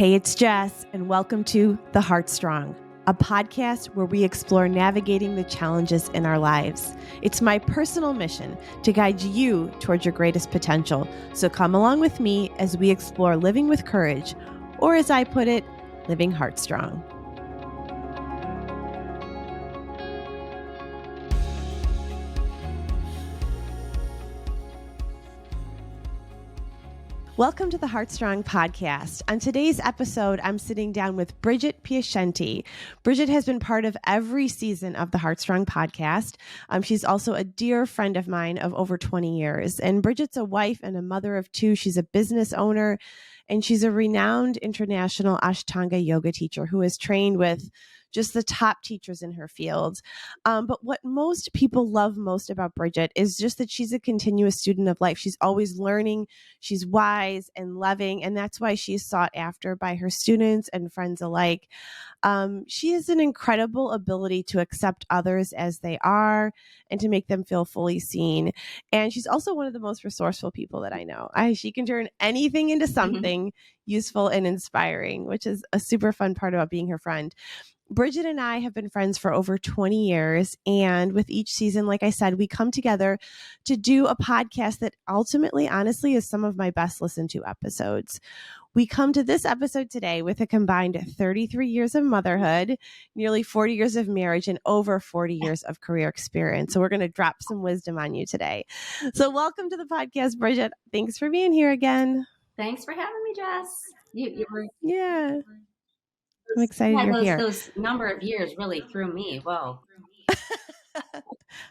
Hey, it's Jess, and welcome to The Heartstrong, a podcast where we explore navigating the challenges in our lives. It's my personal mission to guide you towards your greatest potential. So come along with me as we explore living with courage, or as I put it, living heartstrong. Welcome to the Heartstrong podcast. On today's episode, I'm sitting down with Bridgett Piacenti. Bridgett has been part of every season of the Heartstrong podcast. She's also a dear friend of mine of over 20 years. And Bridgett's a wife and a mother of two. She's a business owner, and she's a renowned international Ashtanga Yoga teacher who has trained with just the top teachers in her field. But what most people love most about Bridgett is just that she's a continuous student of life. She's always learning. She's wise and loving, and that's why she's sought after by her students and friends alike. She has an incredible ability to accept others as they are and to make them feel fully seen. And she's also one of the most resourceful people that I know. She can turn anything into something useful and inspiring, which is a super fun part about being her friend. Bridgett and I have been friends for over 20 years. And with each season, like I said, we come together to do a podcast that ultimately, honestly, is some of my best listened to episodes. We come to this episode today with a combined 33 years of motherhood, nearly 40 years of marriage, and over 40 years of career experience. So we're going to drop some wisdom on you today. So welcome to the podcast, Bridgett. Thanks for being here again. Thanks for having me, Jess. Yeah. I'm excited you're here. Those number of years really threw me. Whoa.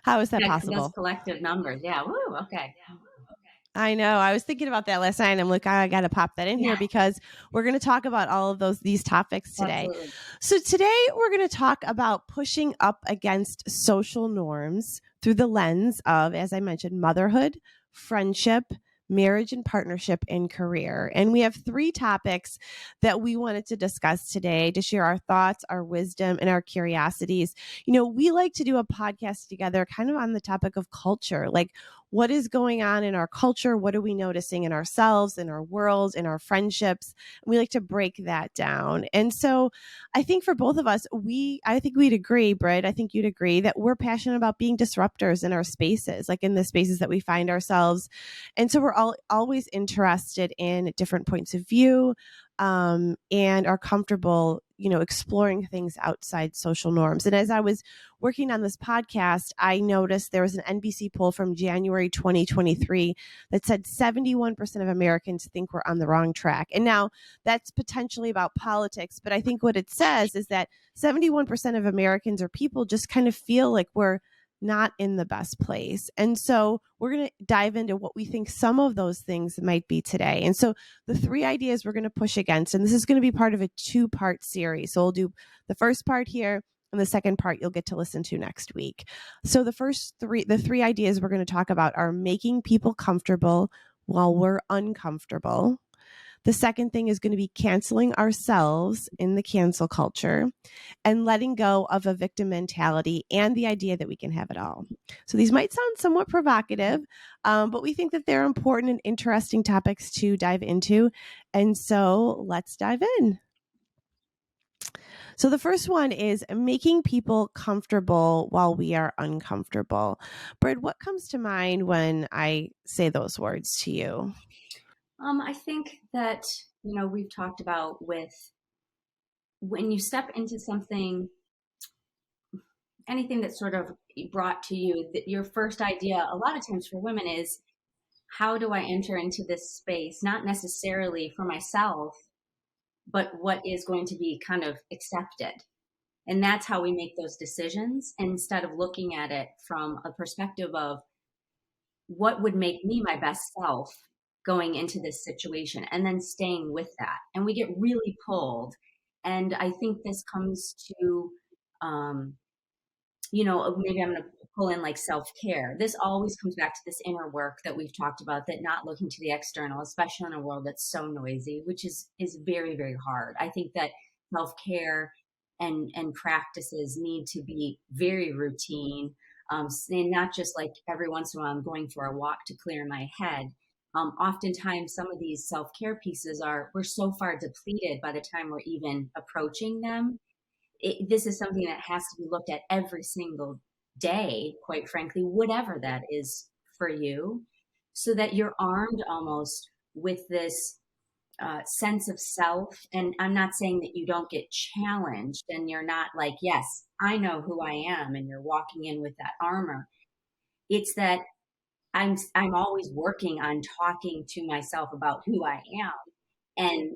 How is that possible? Those collective numbers. Yeah. Woo. Okay. I know. I was thinking about that last night. And I'm like, I got to pop that in here because we're going to talk about all of these topics today. Absolutely. So today we're going to talk about pushing up against social norms through the lens of, as I mentioned, motherhood, friendship, marriage and partnership, and career. And we have three topics that we wanted to discuss today to share our thoughts, our wisdom, and our curiosities. You know, we like to do a podcast together kind of on the topic of culture, like what is going on in our culture? What are we noticing in ourselves, in our world, in our friendships? And we like to break that down. And so I think for both of us, I think we'd agree, Britt, I think you'd agree that we're passionate about being disruptors in our spaces, like in the spaces that we find ourselves. And so we're always interested in different points of view, and are comfortable, exploring things outside social norms. And as I was working on this podcast, I noticed there was an NBC poll from January 2023 that said 71% of Americans think we're on the wrong track. And now that's potentially about politics, but I think what it says is that 71% of Americans or people just kind of feel like we're not in the best place. And so we're going to dive into what we think some of those things might be today. And so the three ideas we're going to push against, and this is going to be part of a 2-part series. So we'll do the first part here, and the second part you'll get to listen to next week. So the three ideas we're going to talk about are making people comfortable while we're uncomfortable. The second thing is going to be canceling ourselves in the cancel culture and letting go of a victim mentality and the idea that we can have it all. So these might sound somewhat provocative, but we think that they're important and interesting topics to dive into. And so let's dive in. So the first one is making people comfortable while we are uncomfortable. Britt, what comes to mind when I say those words to you? I think that, we've talked about with when you step into something, anything that's sort of brought to you, that your first idea, a lot of times for women, is how do I enter into this space? Not necessarily for myself, but what is going to be kind of accepted. And that's how we make those decisions, instead of looking at it from a perspective of what would make me my best self going into this situation, and then staying with that. And we get really pulled. And I think this comes to, maybe I'm going to pull in like self-care. This always comes back to this inner work that we've talked about, that not looking to the external, especially in a world that's so noisy, which is very, very hard. I think that self-care and practices need to be very routine, and not just like every once in a while I'm going for a walk to clear my head. Oftentimes some of these self-care pieces we're so far depleted by the time we're even approaching them. This is something that has to be looked at every single day, quite frankly, whatever that is for you, so that you're armed almost with this sense of self. And I'm not saying that you don't get challenged and you're not like, yes, I know who I am, and you're walking in with that armor. It's that I'm always working on talking to myself about who I am, and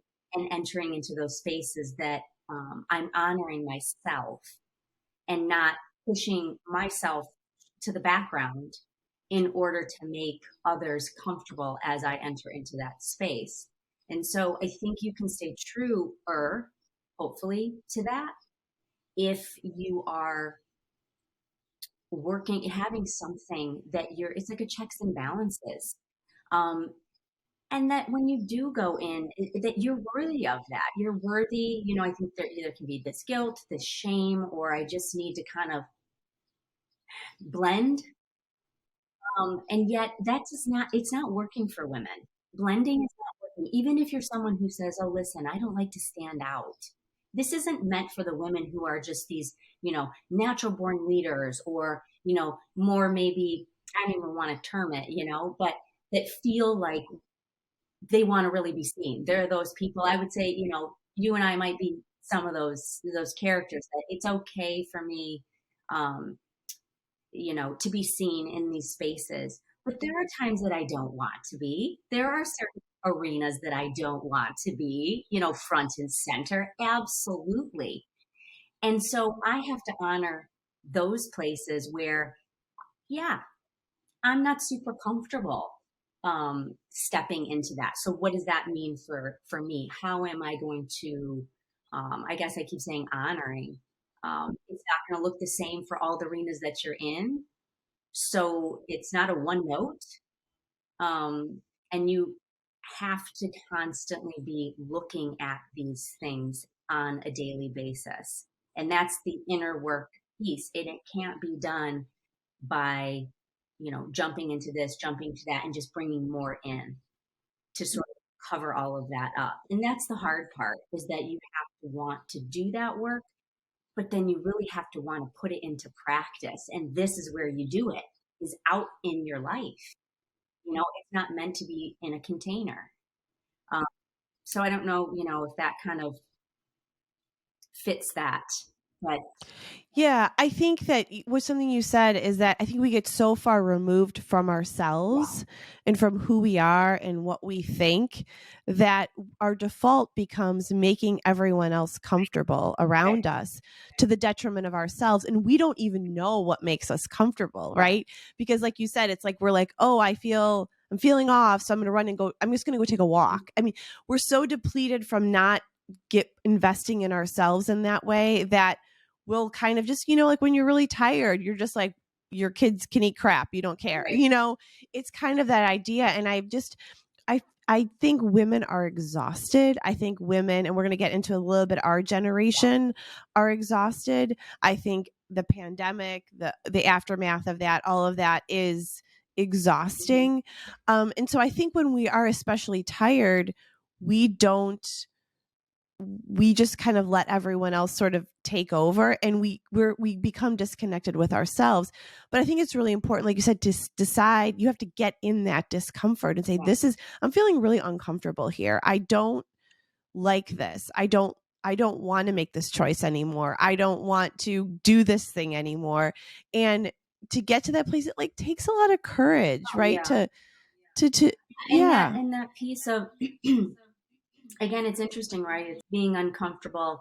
entering into those spaces that I'm honoring myself and not pushing myself to the background in order to make others comfortable as I enter into that space. And so I think you can stay true, or hopefully, to that if you are working, having something that it's like a checks and balances. Um, and that when you do go in, that you're worthy of that. You're worthy. I think there either can be this guilt, this shame, or I just need to kind of blend. And yet that does not, it's not working for women. Blending is not working. Even if you're someone who says, oh, listen, I don't like to stand out. This isn't meant for the women who are just these, natural born leaders, or, more maybe, I don't even want to term it, but that feel like they want to really be seen. There are those people, I would say, you and I might be some of those characters, that it's okay for me, um, to be seen in these spaces. But there are times that I don't want to be. There are certain arenas that I don't want to be, front and center. Absolutely. And so I have to honor those places where, yeah, I'm not super comfortable stepping into that. So what does that mean for me? How am I going to, I guess I keep saying honoring. It's not going to look the same for all the arenas that you're in. So it's not a one note. And you have to constantly be looking at these things on a daily basis. And that's the inner work piece. And it can't be done by, jumping into this, jumping to that, and just bringing more in to sort of cover all of that up. And that's the hard part, is that you have to want to do that work, but then you really have to want to put it into practice. And this is where you do it, is out in your life. It's not meant to be in a container. Um, so I don't know, if that kind of fits that, but Yeah, I think that what something you said is that I think we get so far removed from ourselves and from who we are and what we think, that our default becomes making everyone else comfortable around us to the detriment of ourselves. And we don't even know what makes us comfortable, right? Because like you said, it's like, we're like, oh, I'm feeling off, so I'm just going to go take a walk. I mean, we're so depleted from not investing in ourselves in that way, that will kind of just, like when you're really tired, you're just like, your kids can eat crap, you don't care. right. It's kind of that idea. And I think women are exhausted. I think women, and we're going to get into a little bit, our generation are exhausted. I think the pandemic, the aftermath of that, all of that is exhausting. And so I think when we are especially tired, we just kind of let everyone else sort of take over, and we become disconnected with ourselves. But I think it's really important, like you said, to decide. You have to get in that discomfort and say, I'm feeling really uncomfortable here. I don't like this. I don't want to make this choice anymore. I don't want to do this thing anymore. And to get to that place, it like takes a lot of courage, right? Yeah. To yeah. And that piece of again, it's interesting, right? It's being uncomfortable,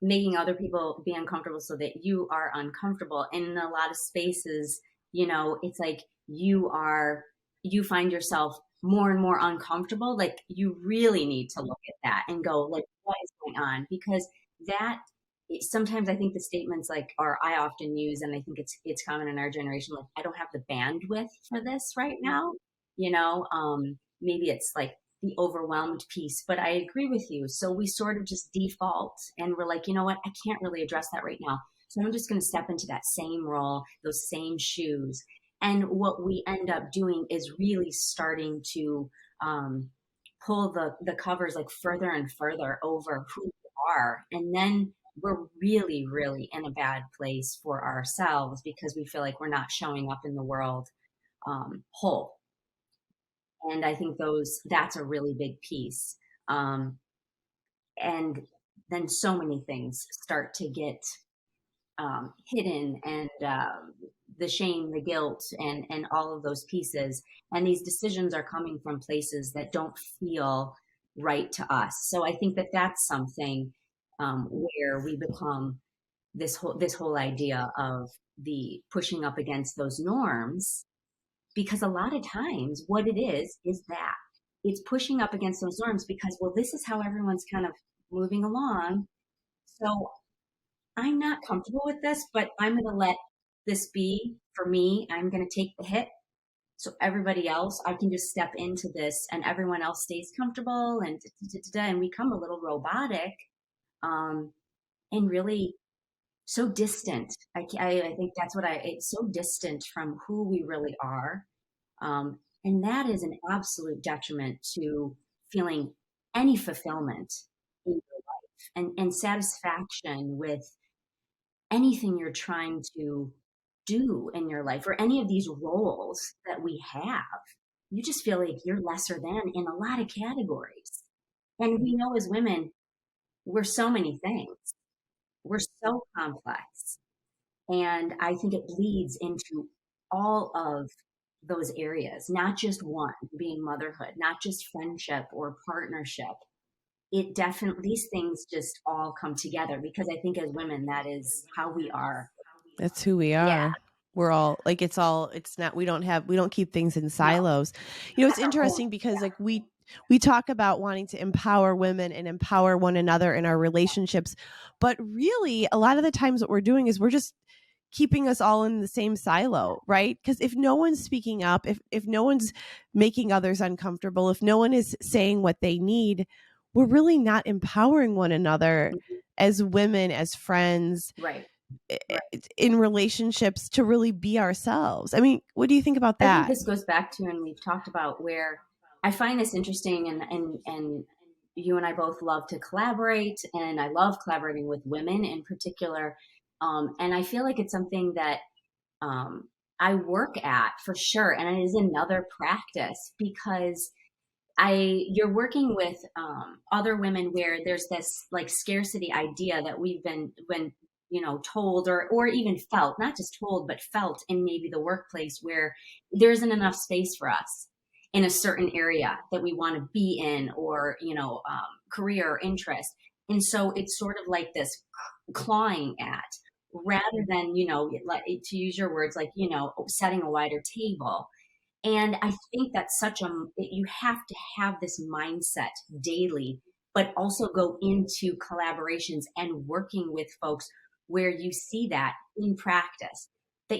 making other people be uncomfortable so that you are uncomfortable. And in a lot of spaces, it's like you find yourself more and more uncomfortable. Like you really need to look at that and go, like, what is going on? Because that sometimes I think the statements like, or I often use, and I think it's common in our generation, like, I don't have the bandwidth for this right now. Maybe it's like the overwhelmed piece, but I agree with you. So we sort of just default and we're like, you know what? I can't really address that right now. So I'm just going to step into that same role, those same shoes. And what we end up doing is really starting to um, pull the covers like further and further over who we are. And then we're really, really in a bad place for ourselves because we feel like we're not showing up in the world whole. And I think that's a really big piece. Um, and then so many things start to get hidden, and the shame, the guilt, and all of those pieces. And these decisions are coming from places that don't feel right to us. So I think that that's something where we become this whole idea of the pushing up against those norms, because a lot of times what it is that it's pushing up against those norms because, well, this is how everyone's kind of moving along. So I'm not comfortable with this, but I'm going to let this be for me. I'm going to take the hit. So everybody else, I can just step into this and everyone else stays comfortable and and we become a little robotic, um, and really so distant. I think that's it's so distant from who we really are. And that is an absolute detriment to feeling any fulfillment in your life and satisfaction with anything you're trying to do in your life or any of these roles that we have. You just feel like you're lesser than in a lot of categories. And we know as women, we're so many things. We're so complex. And I think it bleeds into all of those areas, not just one being motherhood, not just friendship or partnership. It definitely, these things just all come together because I think as women, that is how we are. That's who we Yeah. are. We're all like, it's not, we don't keep things in No, silos. You know, it's that's our own. interesting because like we talk about wanting to empower women and empower one another in our relationships, but really a lot of the times what we're doing is we're just keeping us all in the same silo, right? Because if no one's speaking up, if no one's making others uncomfortable, if no one is saying what they need, we're really not empowering one another as women, as friends, Right. in relationships to really be ourselves. I mean, what do you think about I think that? this goes back to, and we've talked about where I find this interesting, and you and I both love to collaborate, and I love collaborating with women in particular. And I feel like it's something that um, I work at for sure, and it is another practice because you're working with other women where there's this like scarcity idea that we've been told or even felt, not just told but felt in maybe the workplace, where there isn't enough space for us in a certain area that we want to be in, or career or interest. And so it's sort of like this clawing at, rather than like, to use your words, like setting a wider table. And I think that's you have to have this mindset daily, but also go into collaborations and working with folks where you see that in practice. That,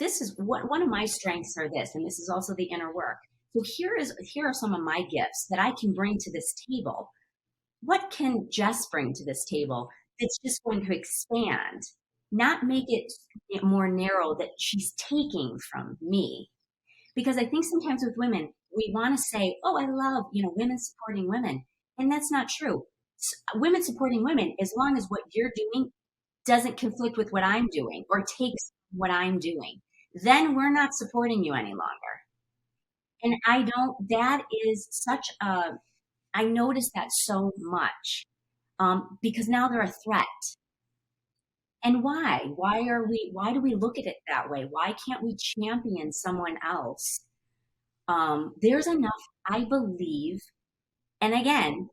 this is what one of my strengths are this, and this is also the inner work. So here are some of my gifts that I can bring to this table. What can Jess bring to this table that's just going to expand, not make it more narrow that she's taking from me? Because I think sometimes with women, we want to say, "Oh, I love women supporting women," and that's not true. Women supporting women, as long as what you're doing doesn't conflict with what I'm doing or takes what I'm doing, then we're not supporting you any longer. And I don't. That is such a. I notice that so much, because now they're a threat. And why? Why do we look at it that way? Why can't we champion someone else? There's enough, I believe. And again,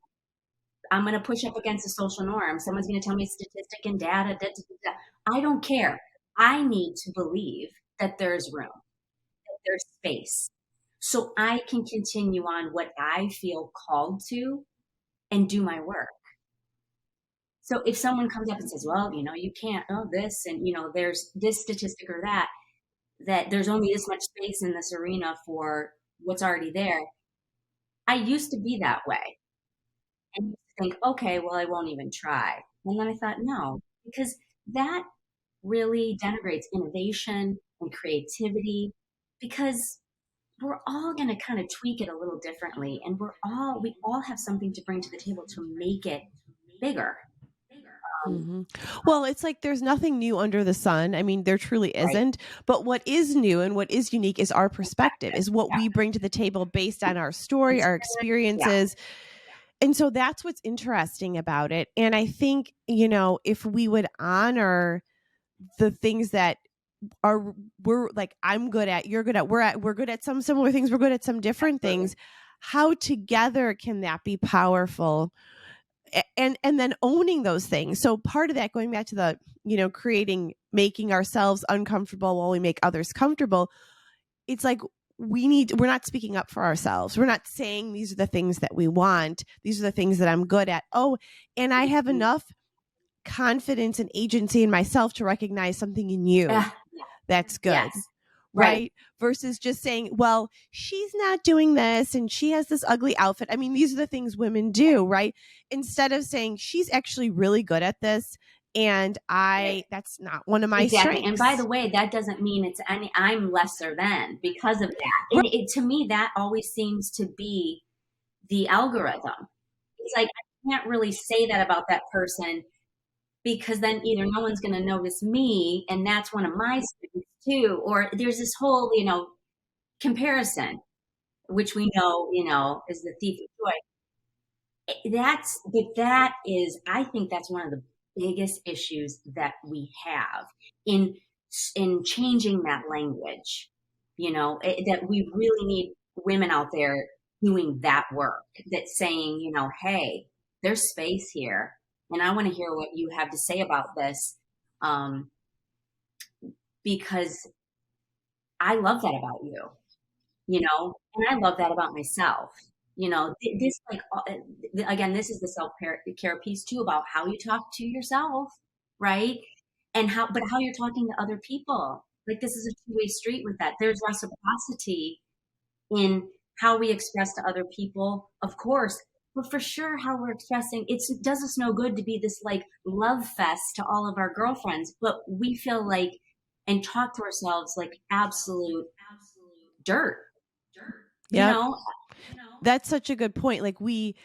I'm going to push up against the social norm. Someone's going to tell me statistic and data. Da, da, da, da. I don't care. I need to believe that there's room, that there's space, so I can continue on what I feel called to and do my work. So if someone comes up and says, well, you can't, oh, this, and, there's this statistic or that there's only this much space in this arena for what's already there. I used to be that way and think, okay, well, I won't even try. And then I thought, no, because that really denigrates innovation and creativity, because we're all going to kind of tweak it a little differently, and we all have something to bring to the table to make it bigger. Hmm. Well, it's like there's nothing new under the sun. I mean, there truly Right. isn't. But what is new and what is unique is our perspective, Perspective. is what Yeah. we bring to the table based on our story, our Yeah. experiences. And so that's what's interesting about it. And I think, if we would honor the things that we're like, I'm good at, you're good at, we're good at some similar things, we're good at some different Absolutely. things. How together can that be powerful? And then owning those things. So part of that, going back to the, making ourselves uncomfortable while we make others comfortable, it's like we're not speaking up for ourselves. We're not saying these are the things that we want. These are the things that I'm good at. Oh, and I have enough confidence and agency in myself to recognize something in you Yeah. that's good. Yes. Right. Right. Versus just saying, well, she's not doing this and she has this ugly outfit. I mean, these are the things women do, right? Instead of saying she's actually really good at this and Right. that's not one of my Exactly. And by the strengths. way, that doesn't mean I'm lesser than because of that. Right. And to me, that always seems to be the algorithm. It's like, I can't really say that about that person, because then either no one's going to notice me, and that's one of my strengths too, or there's this whole, comparison, which we know, is the thief of joy. I think that's one of the biggest issues that we have in changing that language. That we really need women out there doing that work, that's saying, hey, there's space here, and I want to hear what you have to say about this, um, because I love that about you. And I love that about myself. This, like, again, this is the self-care piece too, about how you talk to yourself, right? And how you're talking to other people. Like, this is a two-way street with that. There's reciprocity in how we express to other people, of course, but for sure how we're expressing, it does us no good to be this like love fest to all of our girlfriends, but we feel like, and talk to ourselves like absolute dirt, you Yep. know? That's such a good point. Like we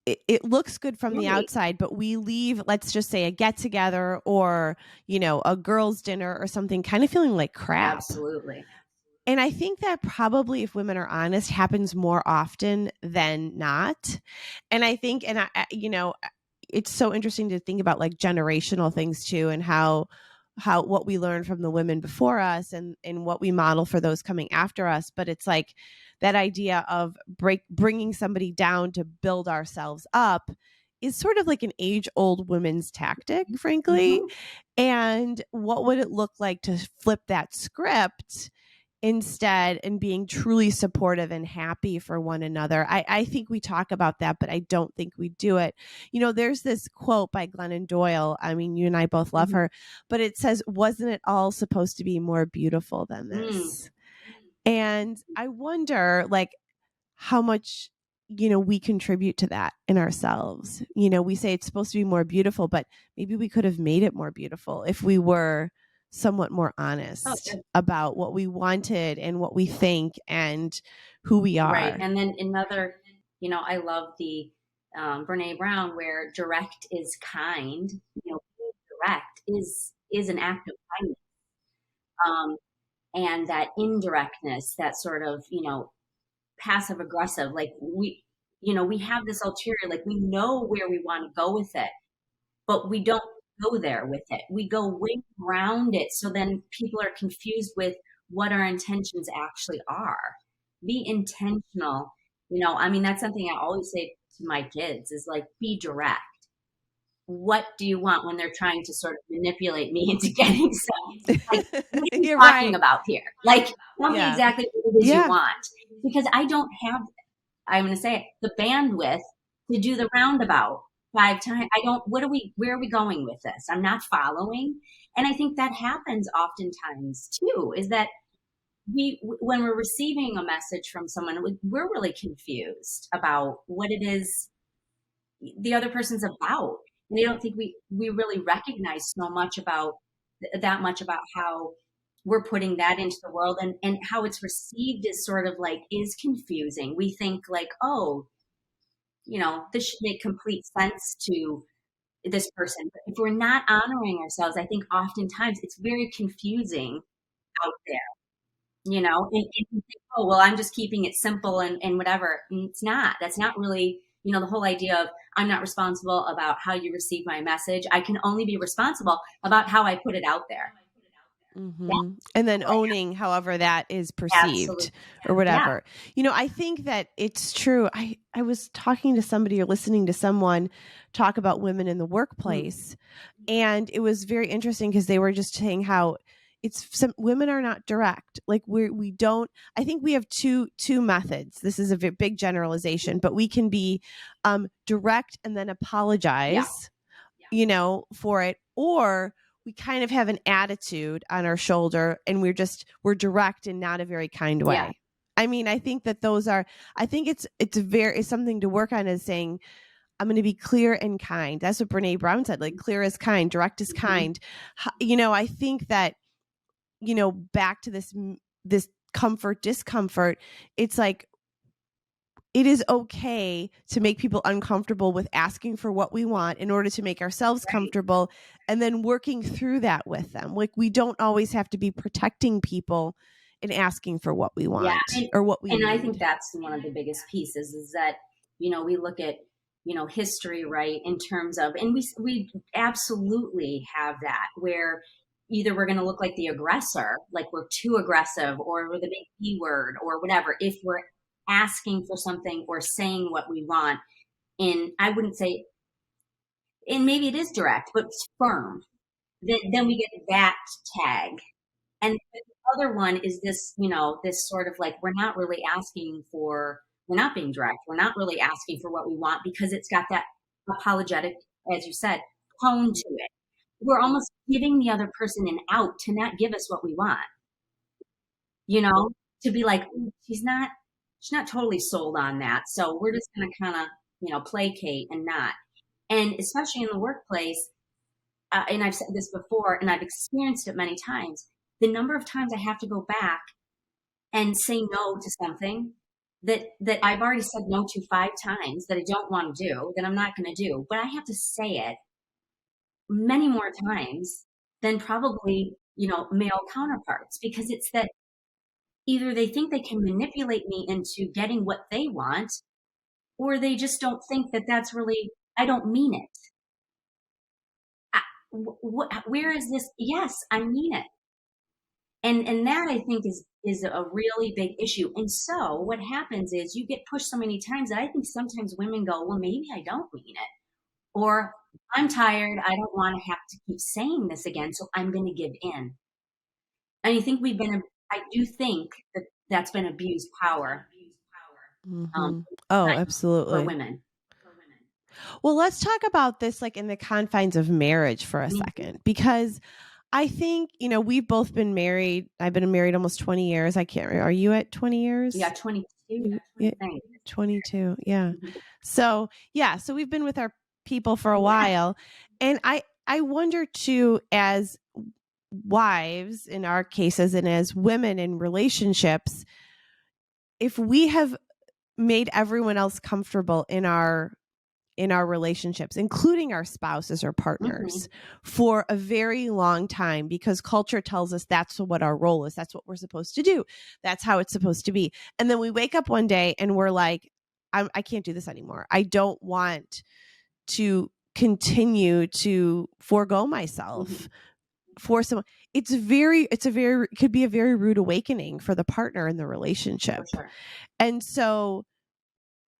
it looks good from the Right. outside, but we leave, let's just say, a get together or, a girls' dinner or something, kind of feeling like crap. Absolutely. And I think that probably, if women are honest, happens more often than not. And I think, it's so interesting to think about like generational things too, and how what we learned from the women before us and what we model for those coming after us. But it's like that idea of bringing somebody down to build ourselves up is sort of like an age-old women's tactic, frankly. Mhm. And what would it look like to flip that script instead, and being truly supportive and happy for one another? I think we talk about that, but I don't think we do it. There's this quote by Glennon Doyle. I mean, you and I both love Mhm. her, but it says, wasn't it all supposed to be more beautiful than Mm. this? And I wonder, like, how much, we contribute to that in ourselves. We say it's supposed to be more beautiful, but maybe we could have made it more beautiful if we were somewhat more Oh, honest yeah. about what we wanted and what we think and who we Right. are. And then another, I love the Brene Brown, where direct is kind. Being direct is an act of kindness. Um, and that indirectness, that sort of, passive aggressive, like we have this ulterior, like we know where we want to go with it, but we don't go there with it. We go way around it. So then people are confused with what our intentions actually are. Be intentional. I mean, that's something I always say to my kids, is like, be direct. What do you want, when they're trying to sort of manipulate me into getting some, like, what are you You're talking right. about here? Like, tell me Yeah. exactly what it is you Yeah. want. Because I don't have, I'm going to say it, the bandwidth to do the roundabout 5 times. I don't, where are we going with this? I'm not following. And I think that happens oftentimes too, is that when we're receiving a message from someone, we're really confused about what it is the other person's about. And I don't think we really recognize so much about that much about how we're putting that into the world, and how it's received is sort of like is confusing. We think like, oh, this should make complete sense to this person. But if we're not honoring ourselves, I think oftentimes it's very confusing out there, and you think, oh, well, I'm just keeping it simple and whatever. And it's not. That's not really, the whole idea of I'm not responsible about how you receive my message. I can only be responsible about how I put it out there. Mm-hmm. And then owning however that is Absolutely. perceived or Yeah. whatever. I think that it's true. I was talking to somebody or listening to someone talk about women in the workplace, and it was very interesting because they were just saying how some women are not direct. Like we don't, I think we have two methods. This is a big generalization, but we can be direct and then apologize, for it, or we kind of have an attitude on our shoulder and we're direct and not a very kind way. Yeah. I mean, I think that I think it's something to work on, is saying, I'm going to be clear and kind. That's what Brene Brown said, like clear is kind, direct is kind. I think that, back to this comfort, discomfort, it's like, it is okay to make people uncomfortable with asking for what we want in order to make ourselves comfortable, and then working through that with them. Like, we don't always have to be protecting people and asking for what we want or what we need. I think that's one of the biggest pieces is that, we look at, history, right, in terms of, and we absolutely have that, where either we're going to look like the aggressor, like we're too aggressive, or we're the big E word or whatever, if we're asking for something or saying what we want. And I wouldn't say, and maybe it is direct, but it's firm. Then we get that tag. And the other one is this, this sort of like, we're not really asking for, we're not being direct. We're not really asking for what we want because it's got that apologetic, as you said, tone to it. We're almost giving the other person an out to not give us what we want, to be like, she's not totally sold on that. So we're just going to kind of, placate and not. And especially in the workplace, and I've said this before, and I've experienced it many times, the number of times I have to go back and say no to something that I've already said no to 5 times, that I don't want to do, that I'm not going to do, but I have to say it many more times than probably, male counterparts, because it's that either they think they can manipulate me into getting what they want, or they just don't think that that's really, I don't mean it. Where is this? Yes, I mean it. And that, I think, is a really big issue. And so what happens is you get pushed so many times that I think sometimes women go, well, maybe I don't mean it. Or I'm tired. I don't want to have to keep saying this again. So I'm going to give in. And I do think that that's been abused power. Mm-hmm. Oh, absolutely. For women. Well, let's talk about this like in the confines of marriage for a second, because I think, we've both been married. I've been married almost 20 years. I can't remember. Are you at 20 years? Yeah, 22. Yeah, 22. Yeah. So, yeah. So we've been with our people for a while. And I wonder too, as wives in our cases and as women in relationships, if we have made everyone else comfortable in our relationships, including our spouses or partners, for a very long time, because culture tells us that's what our role is. That's what we're supposed to do. That's how it's supposed to be. And then we wake up one day and we're like, I can't do this anymore. I don't want to continue to forego myself for someone. It could be a very rude awakening for the partner in the relationship. Sure. And so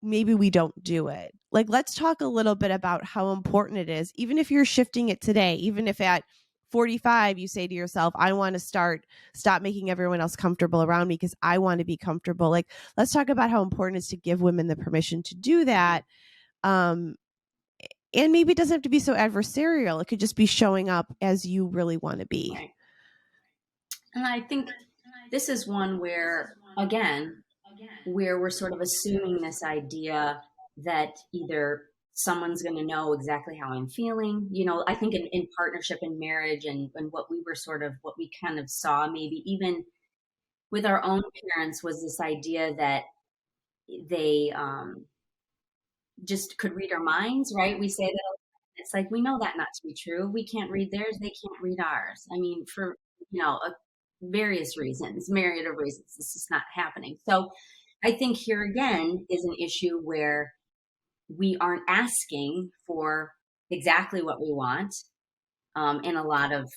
maybe we don't do it. Like, let's talk a little bit about how important it is, even if you're shifting it today, even if at 45 you say to yourself, I want to stop making everyone else comfortable around me because I want to be comfortable. Like, let's talk about how important it is to give women the permission to do that. And maybe it doesn't have to be so adversarial. It could just be showing up as you really want to be. Right. And I think this is one where, again, where we're sort of assuming this idea that either someone's going to know exactly how I'm feeling. I think in partnership and marriage and what we were what we kind of saw maybe even with our own parents was this idea that they just could read our minds, right? We say that a lot. It's like we know that not to be true. We can't read theirs, they can't read ours. I mean, for various reasons, myriad of reasons, this is not happening. So I think here again is an issue where we aren't asking for exactly what we want in a lot of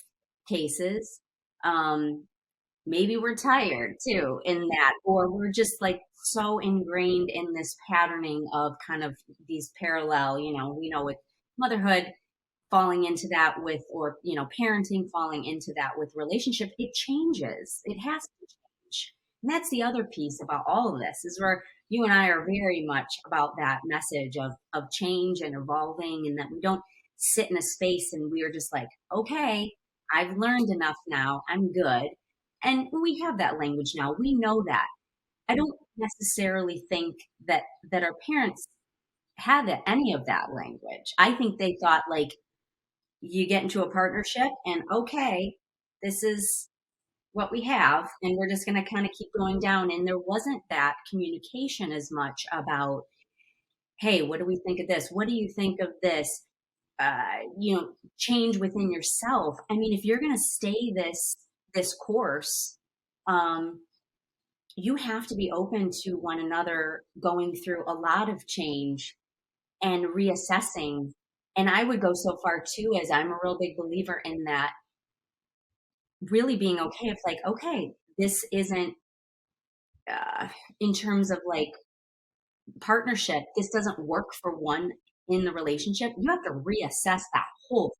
cases. Maybe we're tired too in that, or we're just like so ingrained in this patterning of kind of these parallel, with motherhood falling into that with, or, parenting falling into that with relationship. It changes. It has to change. And that's the other piece about all of this is where you and I are very much about that message of change and evolving, and that we don't sit in a space and we are just like, okay, I've learned enough now. I'm good. And we have that language now. We know that. I don't necessarily think that our parents had any of that language. I think they thought like you get into a partnership and okay, this is what we have, and we're just going to kind of keep going down. And there wasn't that communication as much about, hey, what do we think of this? What do you think of this? Change within yourself. I mean, if you're going to stay this course, you have to be open to one another going through a lot of change and reassessing. And I would go so far too, as I'm a real big believer in that, really being okay if like, okay, this isn't in terms of like partnership, this doesn't work for one in the relationship. You have to reassess that whole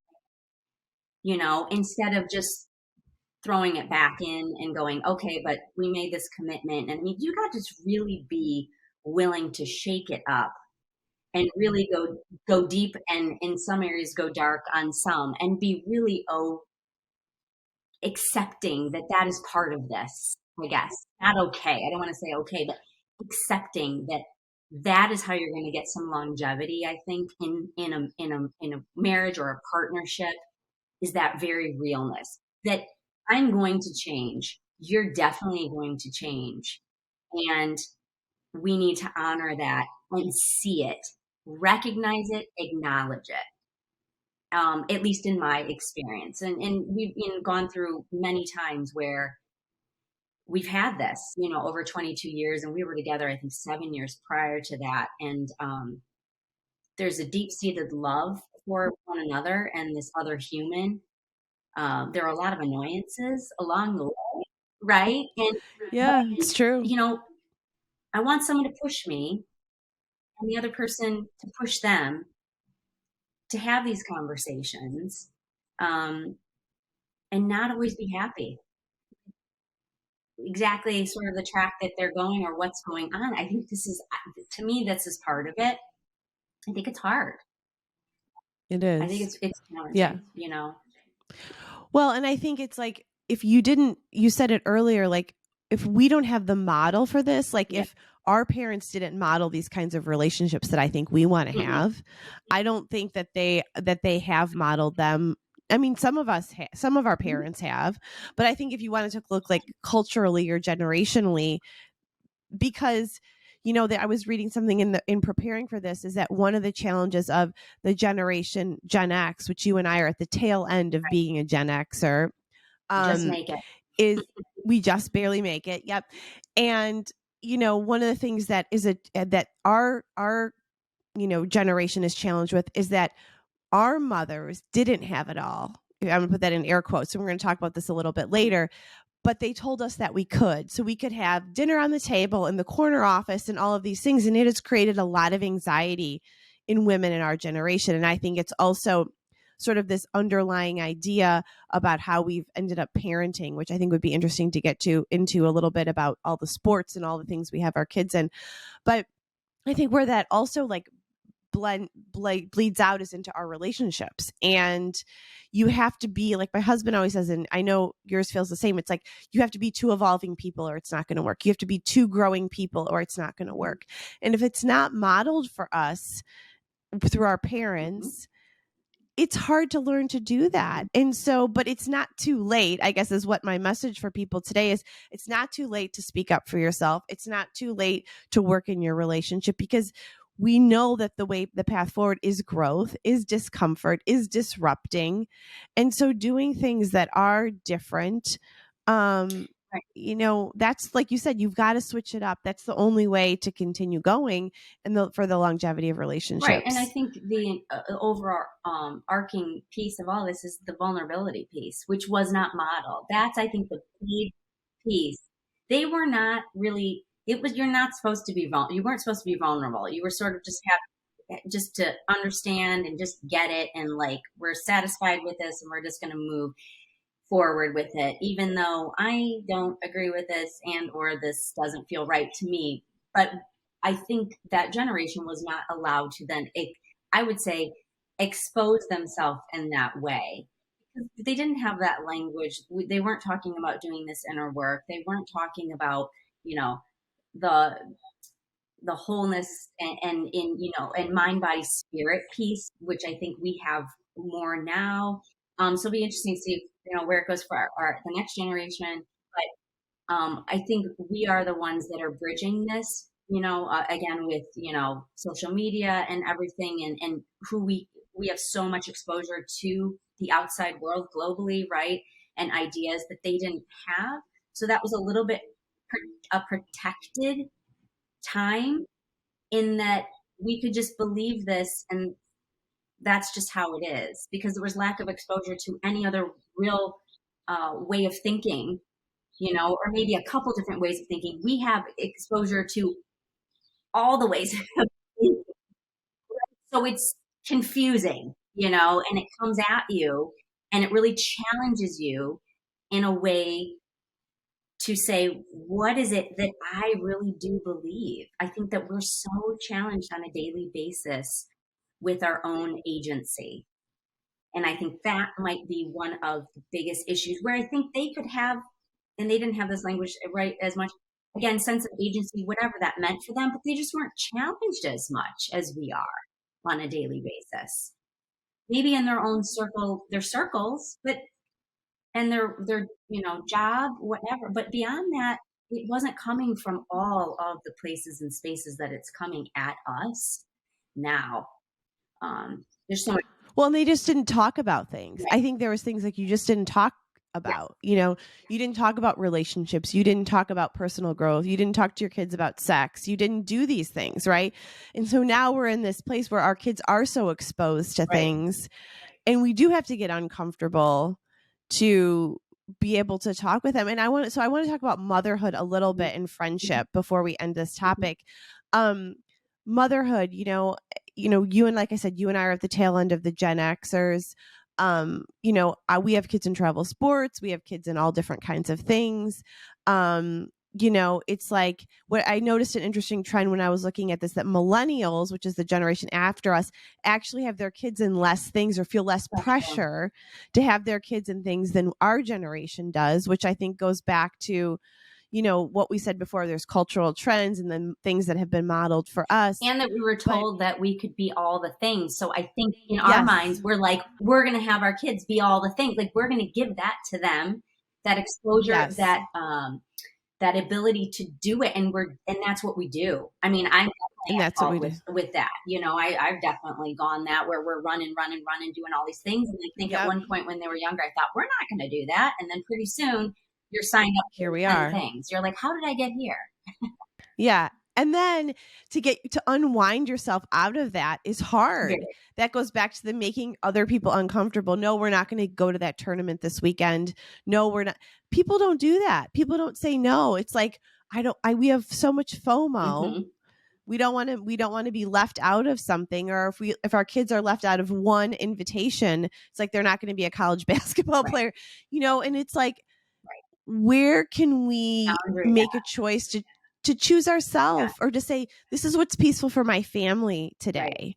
thing, instead of just throwing it back in and going, okay, but we made this commitment. And I mean, you got to just really be willing to shake it up and really go deep, and in some areas go dark on some, and be really accepting that is part of this, I guess. Not okay. I don't want to say okay, but accepting that is how you're going to get some longevity, I think, in a marriage or a partnership, is that very realness that I'm going to change. You're definitely going to change. And we need to honor that and see it, recognize it, acknowledge it. At least in my experience. And we've gone through many times where we've had this, over 22 years, and we were together, I think 7 years prior to that. And there's a deep-seated love for one another and this other human. There are a lot of annoyances along the way, right? And Yeah, it's true. I want someone to push me and the other person to push them, to have these conversations, and not always be happy. Exactly sort of the track that they're going or what's going on. I think to me, this is part of it. I think it's hard. It is. I think it's challenging, yeah. Well, and I think it's like, if you said it earlier, like if we don't have the model for this, like if our parents didn't model these kinds of relationships that I think we want to have, I don't think that they have modeled them. I mean, some of our parents have, but I think if you wanted to look like culturally or generationally, because that I was reading something in preparing for this, is that one of the challenges of the generation Gen X, which you and I are at the tail end of being a Gen Xer, just make it, is we just barely make it. Yep. And one of the things that our generation is challenged with is that our mothers didn't have it all. I'm going to put that in air quotes. So we're going to talk about this a little bit later. But they told us that we could. So we could have dinner on the table in the corner office and all of these things. And it has created a lot of anxiety in women in our generation. And I think it's also sort of this underlying idea about how we've ended up parenting, which I think would be interesting to get into a little bit, about all the sports and all the things we have our kids in. But I think where that also like bleeds out is into our relationships. And you have to be, like my husband always says, and I know yours feels the same, it's like you have to be two evolving people or it's not going to work. You have to be two growing people or it's not going to work. And if it's not modeled for us, through our Mm-hmm. parents, it's hard to learn to do that. And so, but it's not too late, I guess, is what my message for people today is. It's not too late to speak up for yourself. It's not too late to work in your relationship, because we know that the path forward is growth, is discomfort, is disrupting. And so doing things that are different, Right. that's like you said, you've got to switch it up. That's the only way to continue going and for the longevity of Right. And I relationships. think the overall arcing piece of all this is the vulnerability piece, which was not modeled. That's, I think, the big piece. They were not really, it was, you're not supposed to be vulnerable. You weren't supposed to be vulnerable. You were sort of just to understand and just get it. And like, we're satisfied with this and we're just going to move forward with it, even though I don't agree with this and or this doesn't feel right to me. But I think that generation was not allowed to then, I would say, expose themselves in that way. They didn't have that language. They weren't talking about doing this inner work. They weren't talking about, you know, the the wholeness and in, and mind body spirit piece, which I think we have more now. So it'll be interesting to see, where it goes for the next generation. But I think we are the ones that are bridging this, again with, social media and everything, and who we have so much exposure to the outside world globally, right? And ideas that they didn't have. So that was a little bit a protected time, in that we could just believe this, and that's just how it is, because there was lack of exposure to any other real way of thinking, or maybe a couple different ways of thinking. We have exposure to all the ways of thinking, so it's confusing, and it comes at you, and it really challenges you in a way to say, what is it that I really do believe? I think that we're so challenged on a daily basis with our own agency. And I think that might be one of the biggest issues, where I think they could have, and they didn't have this language right as much, again, sense of agency, whatever that meant for them, but they just weren't challenged as much as we are on a daily basis. Maybe in their own circle, their circles, but and their job, whatever. But beyond that, it wasn't coming from all of the places and spaces that it's coming at us now. There's so much. Well, and they just didn't talk about things. Right. I think there was things like you just didn't talk Yeah. about. You didn't talk about relationships. You didn't talk about personal growth. You didn't talk to your kids about sex. You didn't do these things, right? And so now we're in this place where our kids are so exposed to Right. things, and we do have to get uncomfortable to be able to talk with them. And I want to talk about motherhood a little bit and friendship before we end this topic. Motherhood, you and, like I said, you and I are at the tail end of the Gen Xers. We have kids in travel sports. We have kids in all different kinds of things. It's like, what I noticed an interesting trend when I was looking at this, that millennials, which is the generation after us, actually have their kids in less things or feel less pressure to have their kids in things than our generation does, which I think goes back to, what we said before. There's cultural trends and then things that have been modeled for us. And that we were told that we could be all the things. So I think in Yes. our minds, we're like, we're going to have our kids be all the things. Like, we're going to give that to them, that exposure, Yes. that ability to do it. And that's what we do. I mean, I'm And that's what we do. with that. I've definitely gone that, where we're running, doing all these things. And I think at one point when they were younger, I thought, we're not going to do that. And then pretty soon you're signed up Here for we 10 are. things. You're like, how did I get here? Yeah. And then to unwind yourself out of that is hard. Very. That goes back to the making other people uncomfortable. No, we're not going to go to that tournament this weekend. No, we're not. People don't do that. People don't say no. It's like, we have so much FOMO. Mm-hmm. We don't want to be left out of something, or if our kids are left out of one invitation, it's like they're not going to be a college basketball player, and it's like, where can we make a choice to choose ourselves, or to say, this is what's peaceful for my family today.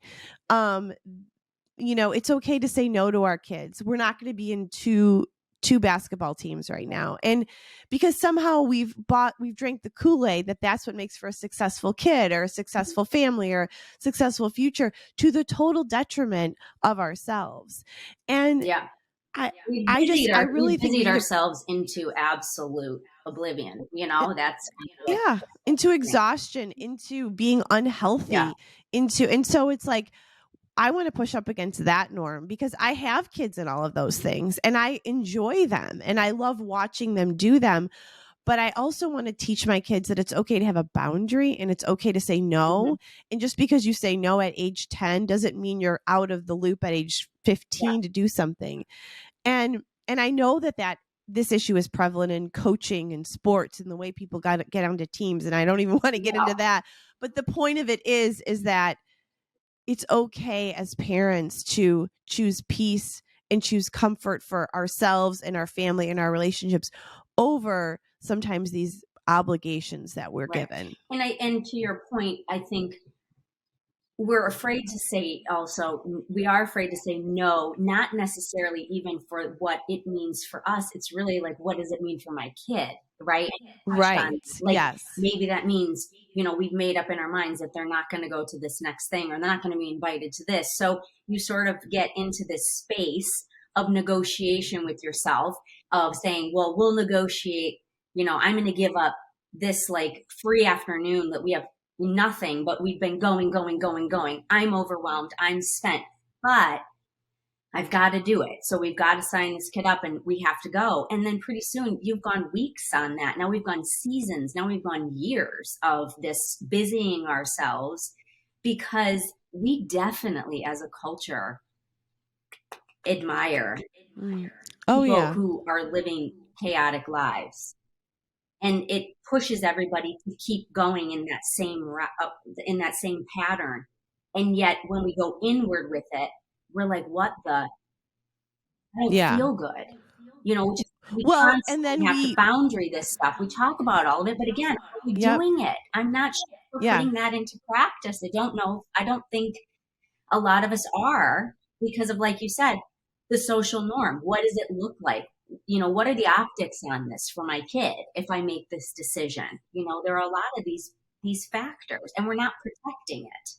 Right. It's okay to say no to our kids. We're not going to be in two 2 basketball teams right now. And because somehow we've drank the Kool-Aid that that's what makes for a successful kid or a successful family or successful future, to the total detriment of ourselves. And Yeah. I We really think busied we have, ourselves into absolute oblivion. That's kind of what yeah, into I think. exhaustion, into being Yeah. unhealthy, and so it's like, I want to push up against that norm because I have kids in all of those things and I enjoy them and I love watching them do them. But I also want to teach my kids that it's okay to have a boundary and it's okay to say no. And just because you say no at age 10 doesn't mean you're out of the loop at age Yeah. 15 to do something. And I know that this issue is prevalent in coaching and sports and the way people get onto teams. And I don't even want to get into that. But the point of it is that it's okay as parents to choose peace and choose comfort for ourselves and our family and our relationships over sometimes these obligations that we're given. And to your point, I think we're afraid to say also, we are afraid to say no, not necessarily even for what it means for us. It's really like, what does it mean for my kid? Right. And touched on, Right. like, Yes. maybe that means, we've made up in our minds that they're not going to go to this next thing or they're not going to be invited to this. So you sort of get into this space of negotiation with yourself of saying, well, we'll negotiate, I'm going to give up this like free afternoon that we have nothing, but we've been going. I'm overwhelmed. I'm spent, but I've got to do it. So we've got to sign this kid up and we have to go. And then pretty soon you've gone weeks on that. Now we've gone seasons. Now we've gone years of this busying ourselves because we definitely as a culture admire people who are living chaotic lives. And it pushes everybody to keep going in that same pattern. And yet when we go inward with it, we're like, what the? I don't feel good. We Well, and constantly then have to boundary this stuff. We talk about all of it, but again, are we doing it? I'm not sure we're putting that into practice. I don't know. I don't think a lot of us are because of, like you said, the social norm. What does it look like? What are the optics on this for my kid if I make this decision? There are a lot of these factors and we're not protecting it.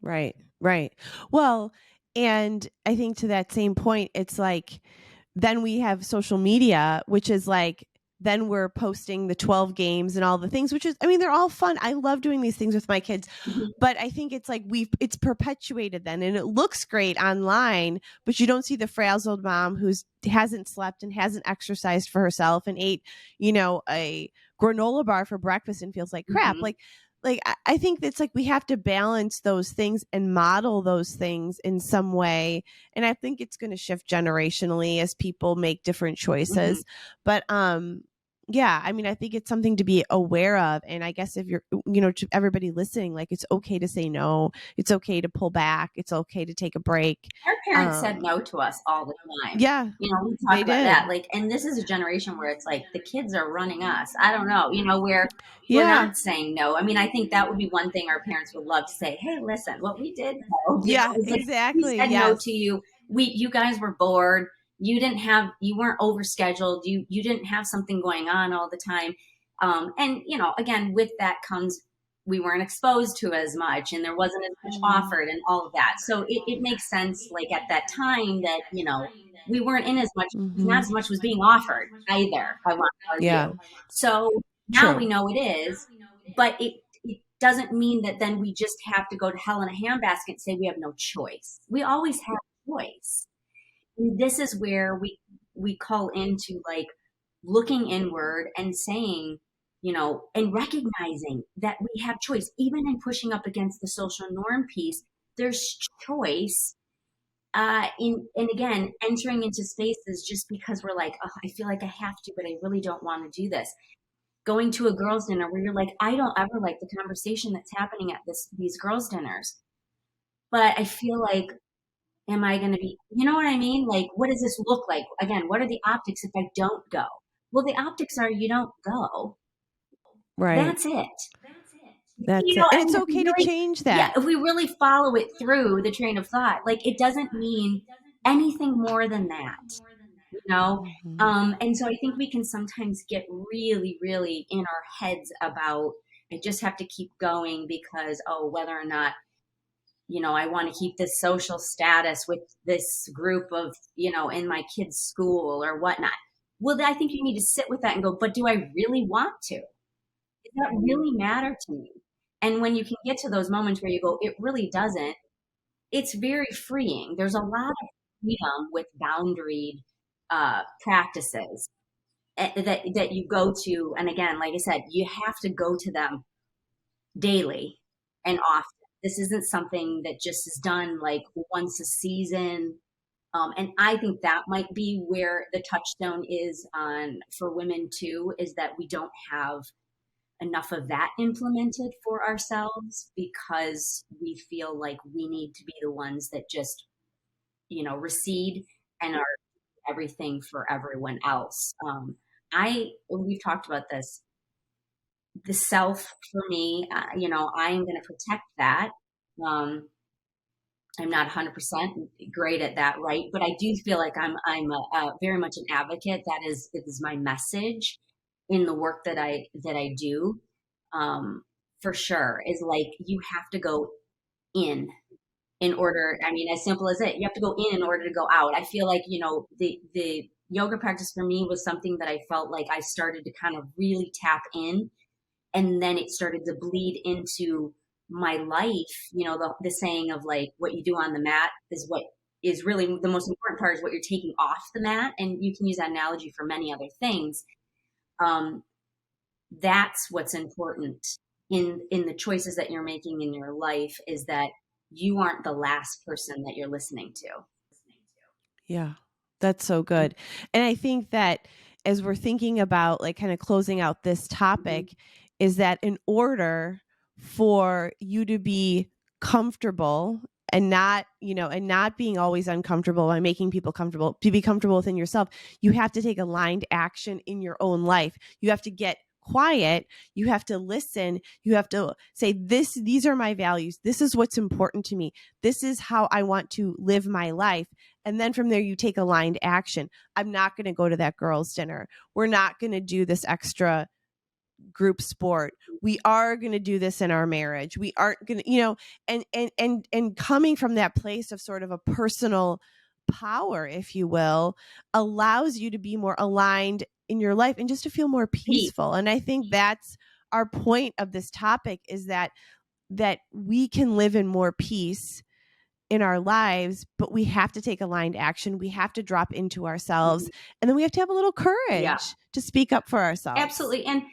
Right. Well, and I think to that same point, it's like, then we have social media, which is like, then we're posting the 12 games and all the things, which is, I mean, they're all fun. I love doing these things with my kids, but I think it's like it's perpetuated then and it looks great online, but you don't see the frazzled mom who's hasn't slept and hasn't exercised for herself and ate, a granola bar for breakfast and feels like crap. Like I think it's like we have to balance those things and model those things in some way. And I think it's going to shift generationally as people make different choices. But yeah, I mean, I think it's something to be aware of. And I guess if you're, to everybody listening, like it's okay to say no. It's okay to pull back. It's okay to take a break. Our parents said no to us all the time. Yeah. We talk about that. Like, and this is a generation where it's like the kids are running us. I don't know, where we're not saying no. I mean, I think that would be one thing our parents would love to say, hey, listen, what we did. Exactly. We said no to you. You guys were bored. You weren't overscheduled. You didn't have something going on all the time. And, again, with that comes, we weren't exposed to as much and there wasn't as much offered and all of that. So it makes sense, like at that time that, we weren't in as much, not as much was being offered either, I want to argue. So now we know it is, but it doesn't mean that then we just have to go to hell in a handbasket and say we have no choice. We always have choice. And this is where we call into like looking inward and saying, and recognizing that we have choice, even in pushing up against the social norm piece, there's choice. And again, entering into spaces just because we're like, oh, I feel like I have to, but I really don't want to do this. Going to a girls' dinner where you're like, I don't ever like the conversation that's happening at these girls' dinners, but I feel like, am I going to be, you know what I mean? Like, what does this look like? Again, what are the optics if I don't go? Well, the optics are you don't go. Right. That's it. That's it. And it's okay to change that. Yeah, if we really follow it through the train of thought, like it doesn't mean anything more than that. you know? Mhm. And so I think we can sometimes get really, really in our heads about, I just have to keep going because, oh, whether or not, I want to keep this social status with this group of, in my kid's school or whatnot. Well, I think you need to sit with that and go, but do I really want to? Does that really matter to me? And when you can get to those moments where you go, it really doesn't, it's very freeing. There's a lot of freedom with boundaried practices that you go to. And again, like I said, you have to go to them daily and often. This isn't something that just is done like once a season. And I think that might be where the touchstone is on for women too, is that we don't have enough of that implemented for ourselves because we feel like we need to be the ones that just, recede and are everything for everyone else. We've talked about this, the self for me, I am going to protect that. Um, I'm not 100% great at that, right? But I do feel like I'm a very much an advocate. That is my message in the work that I do, for sure. Is like you have to go in order. I mean, as simple as it. You have to go in order to go out. I feel like the yoga practice for me was something that I felt like I started to kind of really tap in, and then it started to bleed into my life. The saying of like what you do on the mat is what is really the most important part, is what you're taking off the mat, and you can use that analogy for many other things. um, that's what's important in the choices that you're making in your life, is that you aren't the last person that you're listening to. Yeah, that's so good. And I think that as we're thinking about like kind of closing out this Mhm. topic, is that in order for you to be comfortable and not, and not being always uncomfortable by making people comfortable, to be comfortable within yourself, you have to take aligned action in your own life. You have to get quiet, you have to listen, you have to say, these are my values, this is what's important to me, this is how I want to live my life. And then from there, you take aligned action. I'm not going to go to that girls' dinner. We're not going to do this extra group sport. We are going to do this in our marriage. We aren't going to, and coming from that place of sort of a personal power, if you will, allows you to be more aligned in your life and just to feel more Peace. peaceful. And I think that's our point of this topic, is that we can live in more peace in our lives, but we have to take aligned action. We have to drop into ourselves, and then we have to have a little Yeah, courage to speak up for ourselves. absolutely. And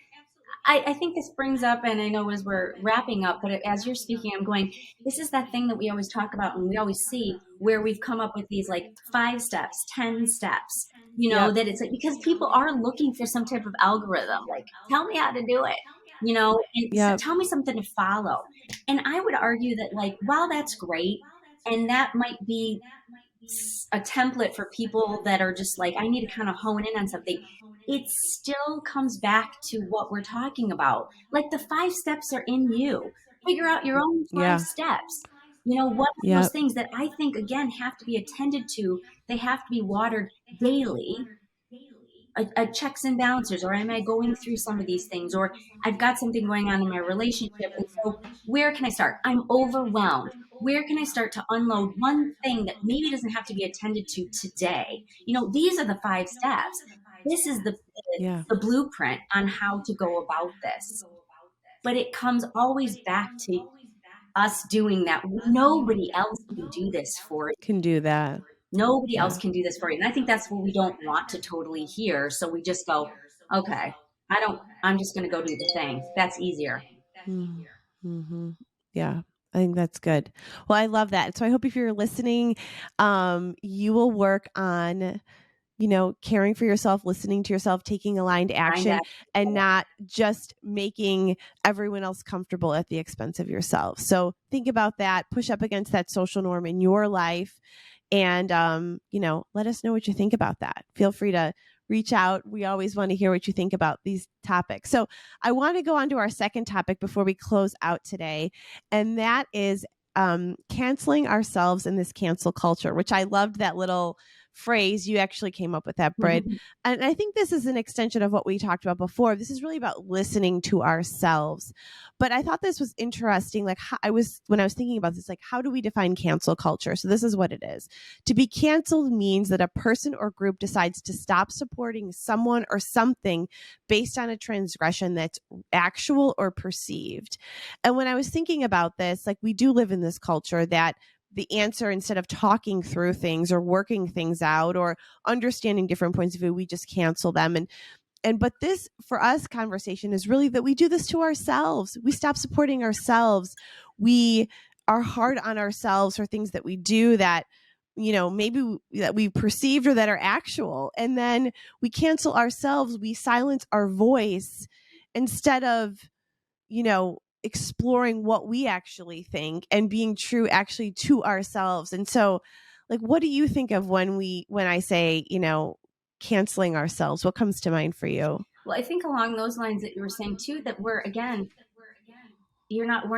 I think this brings up, and I know as we're wrapping up, but as you're speaking, I'm going, this is that thing that we always talk about and we always see, where we've come up with these like 5 steps, 10 steps, Yep. that it's like, because people are looking for some type of algorithm, like, tell me how to do it, and Yep. tell me something to follow. And I would argue that, like, while that's great, and that might be a template for people that are just like, I need to kind of hone in on something, it still comes back to what we're talking about. Like, the 5 steps are in you. Figure out your own five Yeah. steps. What are those Yep. things that I think, again, have to be attended to? They have to be watered daily. A checks and balances, or am I going through some of these things, or I've got something going on in my relationship, and so where can I start? I'm overwhelmed. Where can I start to unload one thing that maybe doesn't have to be attended to today? These are the 5 steps. This is Yeah. the blueprint on how to go about this. But it comes always back to us doing that. Nobody else can do this for you. Can do that. Nobody else Yeah. can do this for you. And I think that's what we don't want to totally hear. So we just go, okay, I'm just going to go do the thing. That's easier. Mm-hmm. Yeah. I think that's good. Well, I love that. So I hope if you're listening, you will work on, caring for yourself, listening to yourself, taking aligned Find action, that. and not just making everyone else comfortable at the expense of yourself. So think about that, push up against that social norm in your life, and, let us know what you think about that. Feel free to reach out. We always want to hear what you think about these topics. So I want to go on to our second topic before we close out today, and that is canceling ourselves in this cancel culture, which I loved that little phrase. You actually came up with that, Britt. And I think this is an extension of what we talked about before. This is really about listening to ourselves. But I thought this was interesting. Like when I was thinking about this, like, how do we define cancel culture? So this is what it is. To be canceled means that a person or group decides to stop supporting someone or something based on a transgression that's actual or perceived. And when I was thinking about this, like, we do live in this culture that the answer, instead of talking through things or working things out or understanding different points of view, we just cancel them. But this, for us, conversation is really that we do this to ourselves. We stop supporting ourselves. We are hard on ourselves for things that we do that, maybe that we perceived or that are actual. And then we cancel ourselves. We silence our voice instead of, exploring what we actually think and being true actually to ourselves. And so, like, what do you think of when I say, canceling ourselves? What comes to mind for you? Well, I think along those lines that you were saying too, that we're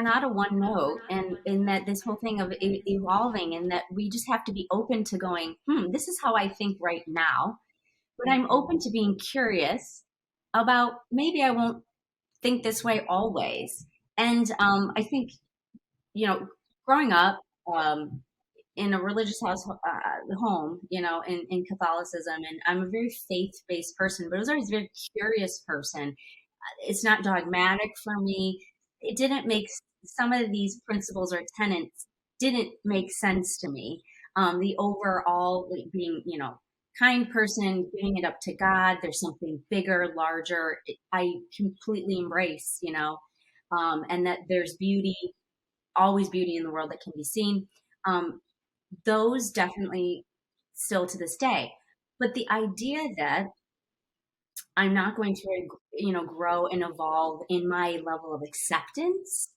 not a one note, and in that this whole thing of evolving, and that we just have to be open to going, this is how I think right now, but I'm open to being curious about, maybe I won't think this way always. And I think, growing up, in a religious home, in Catholicism, and I'm a very faith-based person, but I was always a very curious person. It's not dogmatic for me. It didn't make, some of these principles or tenets didn't make sense to me. The overall, like, being, kind person, giving it up to God, there's something bigger, larger, I completely embrace, and that there's beauty, always beauty in the world that can be seen. Those definitely still to this day. But the idea that I'm not going to, grow and evolve in my level of acceptance,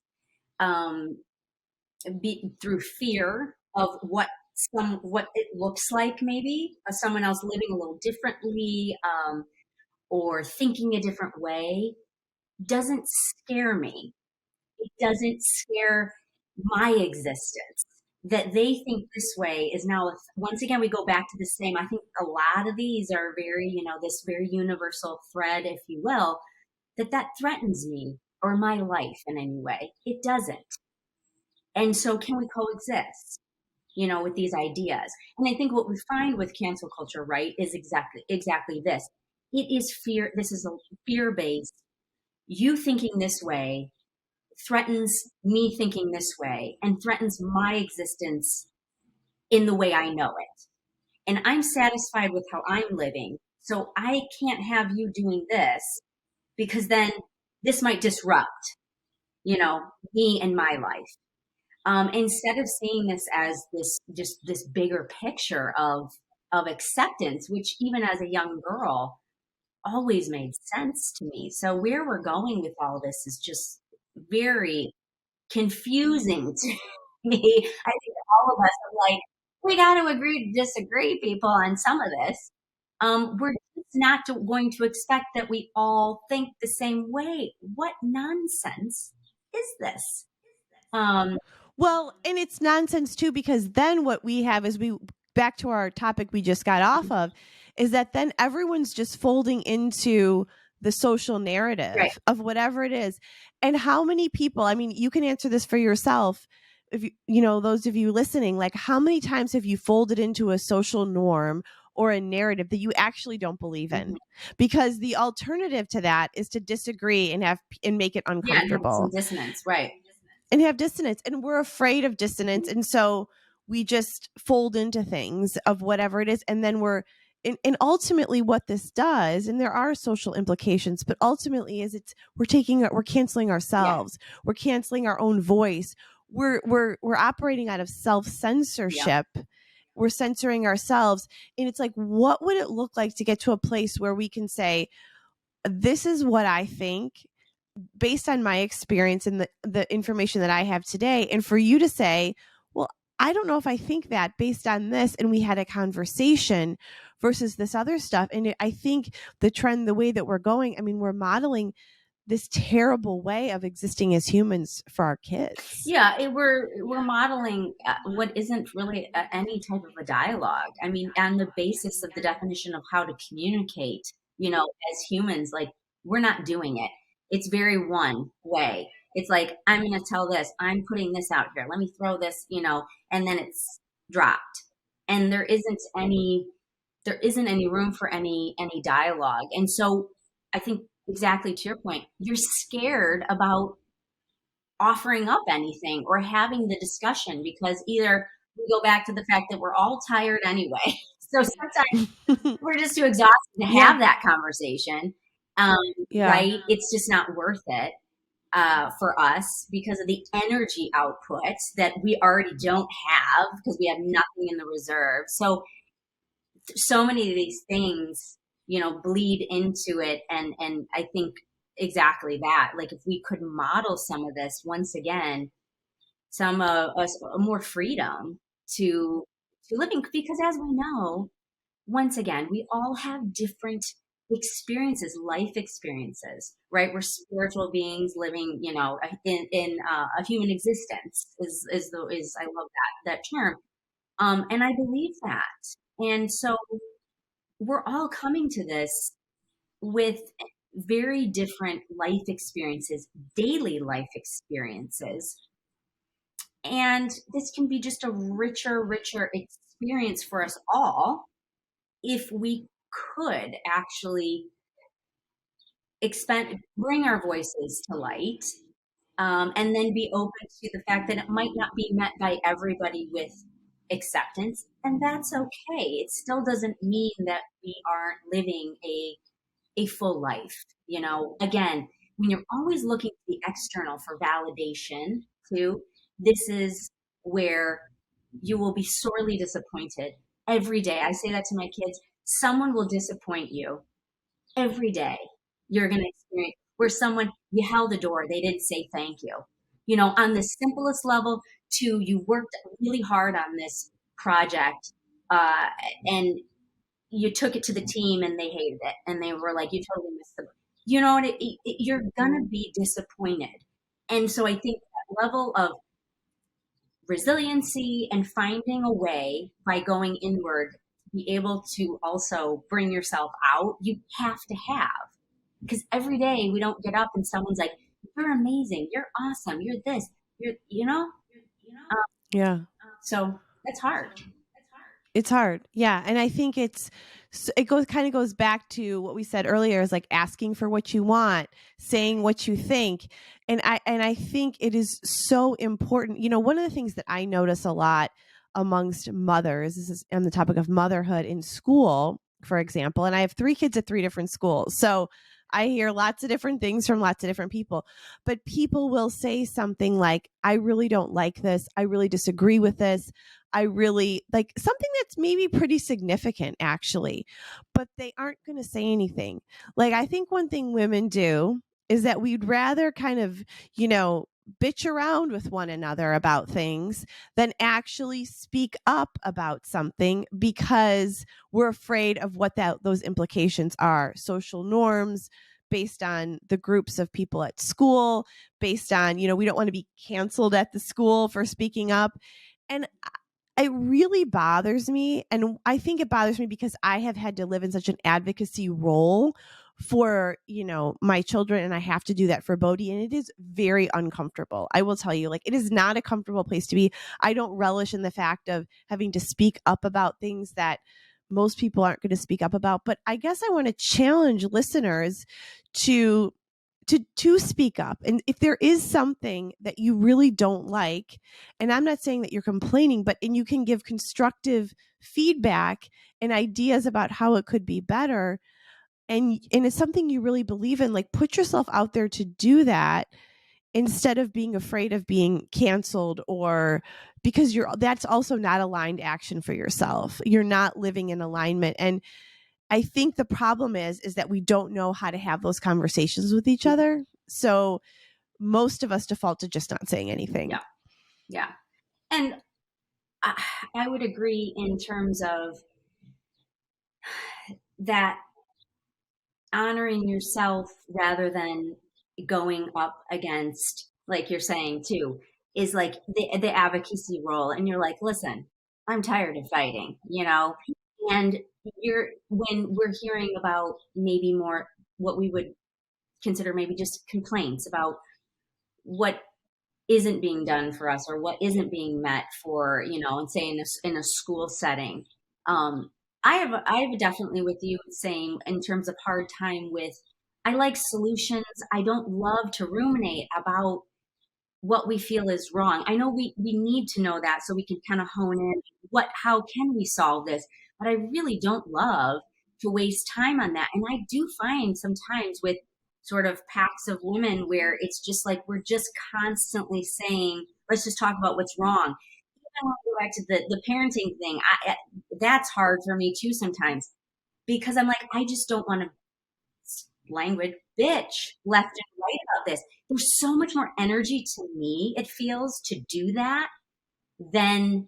um, through fear of what it looks like, maybe someone else living a little differently, or thinking a different way, doesn't scare me. It doesn't scare my existence. That they think this way is now, once again, we go back to the same. I think a lot of these are very, this very universal thread, if you will, that threatens me or my life in any way. It doesn't. And so, can we coexist, with these ideas? And I think what we find with cancel culture, right, is exactly this. It is fear. This is a fear based. You thinking this way threatens me thinking this way, and threatens my existence in the way I know it. And I'm satisfied with how I'm living. So I can't have you doing this, because then this might disrupt, me and my life. Instead of seeing this as this bigger picture of acceptance, which even as a young girl always made sense to me. So where we're going with all this is just very confusing to me. I think all of us are like, we got to agree to disagree, people, on some of this. We're just not going to expect that we all think the same way. What nonsense is this? Um, Well, and it's nonsense too, because then what we have is, back to our topic we just got off of, is that then everyone's just folding into the social narrative, right. of whatever it is. And how many people, I mean, you can answer this for yourself. If those of you listening, like, how many times have you folded into a social norm or a narrative that you actually don't believe in? Mm-hmm. Because the alternative to that is to disagree and make it uncomfortable. Yeah, some dissonance, right. And have dissonance, and we're afraid of dissonance, and so we just fold into things of whatever it is, and then we're and ultimately what this does, and there are social implications, but ultimately is we're canceling ourselves. Yeah. We're canceling our own voice. We're operating out of self-censorship. Yeah. We're censoring ourselves, and it's like, what would it look like to get to a place where we can say, this is what I think based on my experience and the information that I have today, and for you to say, well, I don't know if I think that based on this, and we had a conversation versus this other stuff. And I think the trend, the way that we're going, I mean, we're modeling this terrible way of existing as humans for our kids. Yeah, we're modeling what isn't really any type of a dialogue. I mean, on the basis of the definition of how to communicate, as humans, like, we're not doing it. It's very one way. It's like, I'm going to tell this, I'm putting this out here. Let me throw this, and then it's dropped. And there isn't any room for any dialogue. And so I think, exactly to your point, you're scared about offering up anything or having the discussion, because either we go back to the fact that we're all tired anyway. So sometimes we're just too exhausted to have that conversation. Right? It's just not worth it for us because of the energy output that we already don't have, because we have nothing in the reserve. So many of these things, bleed into it. And I think exactly that, like, if we could model some of this once again, some of us more freedom to living, because as we know, once again, we all have different experiences, life experiences, right? We're spiritual beings living, in a human existence is I love that term. And I believe that. And so we're all coming to this with very different life experiences, daily life experiences. And this can be just a richer experience for us all if we could actually bring our voices to light, and then be open to the fact that it might not be met by everybody with acceptance. And that's okay. It still doesn't mean that we aren't living a full life. Again, when you're always looking to the external for validation too, this is where you will be sorely disappointed every day. I say that to my kids. Someone will disappoint you every day. You're going to experience where someone, you held the door, they didn't say thank you. On the simplest level, to you worked really hard on this project, and you took it to the team and they hated it and they were like, you totally missed the, what you're gonna be disappointed. And so I think that level of resiliency and finding a way by going inward to be able to also bring yourself out, you have to have, because every day we don't get up and someone's like, you're amazing, you're awesome, you're this, um, Yeah. so that's hard. It's hard. Yeah. And I think it kind of goes back to what we said earlier, is like asking for what you want, saying what you think. And I think it is so important. One of the things that I notice a lot amongst mothers, this is on the topic of motherhood in school, for example, and I have 3 kids at 3 different schools. So I hear lots of different things from lots of different people, but people will say something like, I really don't like this. I really disagree with this. I really like something that's maybe pretty significant, actually, but they aren't going to say anything. Like, I think one thing women do is that we'd rather kind of, bitch around with one another about things than actually speak up about something, because we're afraid of what those implications are. Social norms based on the groups of people at school, based on, we don't want to be canceled at the school for speaking up. And it really bothers me. And I think it bothers me because I have had to live in such an advocacy role for, my children. And I have to do that for Bodhi. And it is very uncomfortable. I will tell you, like, it is not a comfortable place to be. I don't relish in the fact of having to speak up about things that most people aren't going to speak up about. But I guess I want to challenge listeners to speak up. And if there is something that you really don't like, and I'm not saying that you're complaining, and you can give constructive feedback and ideas about how it could be better, and it's something you really believe in, like, put yourself out there to do that instead of being afraid of being canceled, or because that's also not aligned action for yourself. You're not living in alignment. And I think the problem is that we don't know how to have those conversations with each other. So most of us default to just not saying anything. Yeah. Yeah. And I would agree in terms of that, honoring yourself rather than going up against, like you're saying too, is like the advocacy role. And you're like, listen, I'm tired of fighting, you know? And when we're hearing about maybe more what we would consider maybe just complaints about what isn't being done for us or what isn't being met for, and say in a school setting. Um, I have definitely with you saying in terms of hard time with, I like solutions. I don't love to ruminate about what we feel is wrong. I know we need to know that so we can kind of hone in how can we solve this? But I really don't love to waste time on that. And I do find sometimes with sort of packs of women where it's just like we're just constantly saying, let's just talk about what's wrong. Even when we go back to the parenting thing, that's hard for me too sometimes because I'm like, I just don't want to language bitch left and right about this. There's so much more energy to me, it feels, to do that than